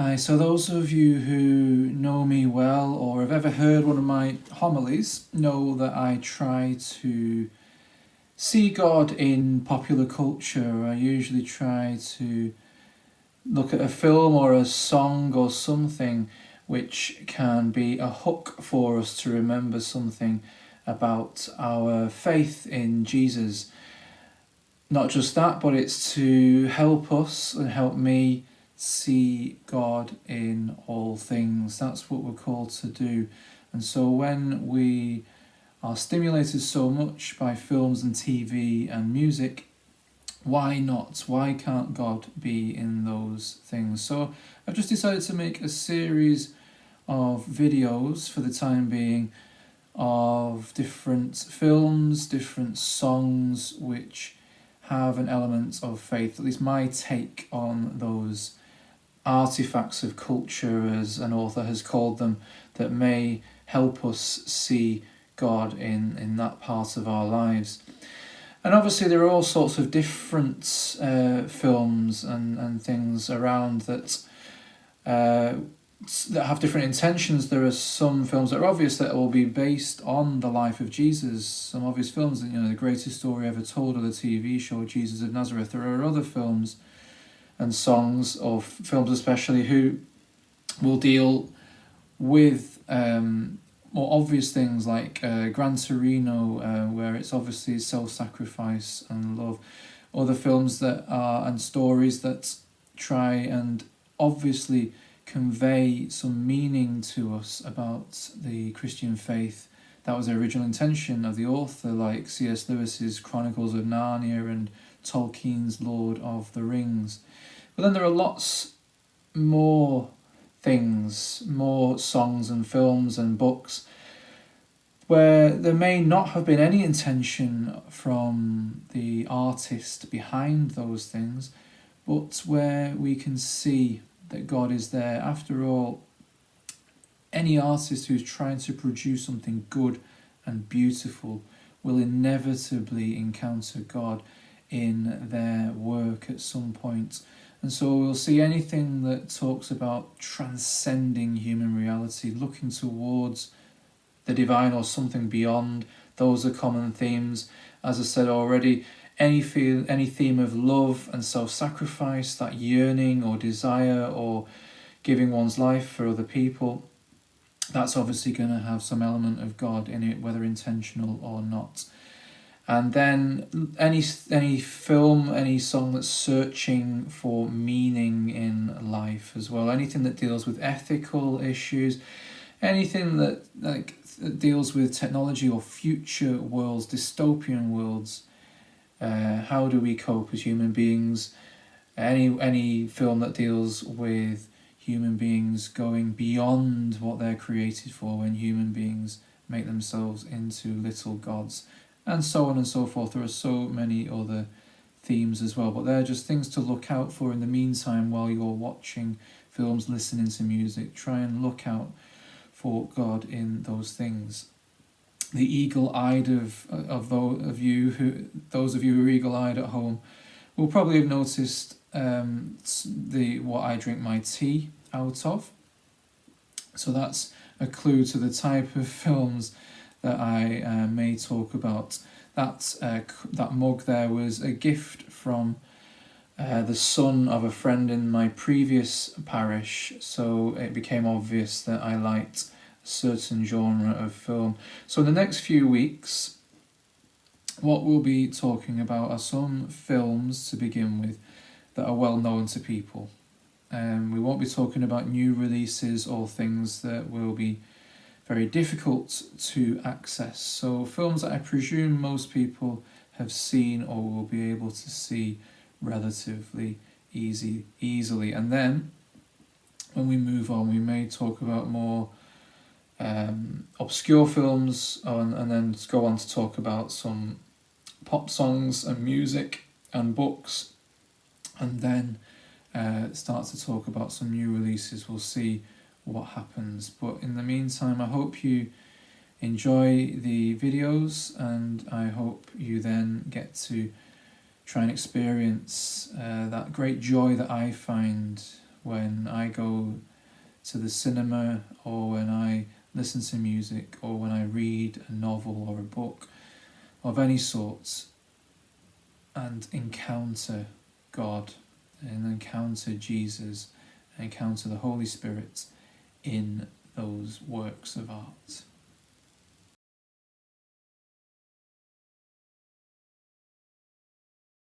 Hi, so those of you who know me well or have ever heard one of my homilies know that I try to see God in popular culture. I usually try to look at a film or a song or something which can be a hook for us to remember something about our faith in Jesus. Not just that, but it's to help us and help me see God in all things. That's what we're called to do. And so when we are stimulated so much by films and TV and music, why not? Why can't God be in those things? So I've just decided to make a series of videos for the time being of different films, different songs which have an element of faith, at least my take on those artifacts of culture, as an author has called them, that may help us see God in that part of our lives. And obviously there are all sorts of different films and things around that have different intentions. There are some films that are obvious that will be based on the life of Jesus. Some obvious films, The Greatest Story Ever Told, or the TV show Jesus of Nazareth. There are other films and songs, or films especially, who will deal with more obvious things like Gran Torino, where it's obviously self-sacrifice and love. Other films that are, and stories that try and obviously convey some meaning to us about the Christian faith. That was the original intention of the author, like C.S. Lewis's Chronicles of Narnia and Tolkien's Lord of the Rings. But then there are lots more things, more songs and films and books where there may not have been any intention from the artist behind those things, but where we can see that God is there. After all, any artist who's trying to produce something good and beautiful will inevitably encounter God in their work at some point. And so we'll see anything that talks about transcending human reality, looking towards the divine or something beyond. Those are common themes. As I said already, any theme of love and self-sacrifice, that yearning or desire or giving one's life for other people, that's obviously going to have some element of God in it, whether intentional or not. And then any film, any song that's searching for meaning in life as well. Anything that deals with ethical issues, anything that deals with technology or future worlds, dystopian worlds. How do we cope as human beings? Any film that deals with human beings going beyond what they're created for, when human beings make themselves into little gods, and so on and so forth. There are so many other themes as well, but they're just things to look out for in the meantime while you're watching films, listening to music. Try and look out for God in those things. The eagle-eyed of those of you who are eagle-eyed at home will probably have noticed what I drink my tea out of. So that's a clue to the type of films that I may talk about. That mug there was a gift from the son of a friend in my previous parish, so it became obvious that I liked a certain genre of film. So in the next few weeks, what we'll be talking about are some films to begin with that are well known to people. We won't be talking about new releases or things that will be very difficult to access. So films that I presume most people have seen or will be able to see relatively easily. And then when we move on, we may talk about more obscure films, and then go on to talk about some pop songs and music and books, and then start to talk about some new releases. We'll see what happens, but in the meantime, I hope you enjoy the videos, and I hope you then get to try and experience that great joy that I find when I go to the cinema, or when I listen to music, or when I read a novel or a book of any sort, and encounter God, and encounter Jesus, and encounter the Holy Spirit in those works of art.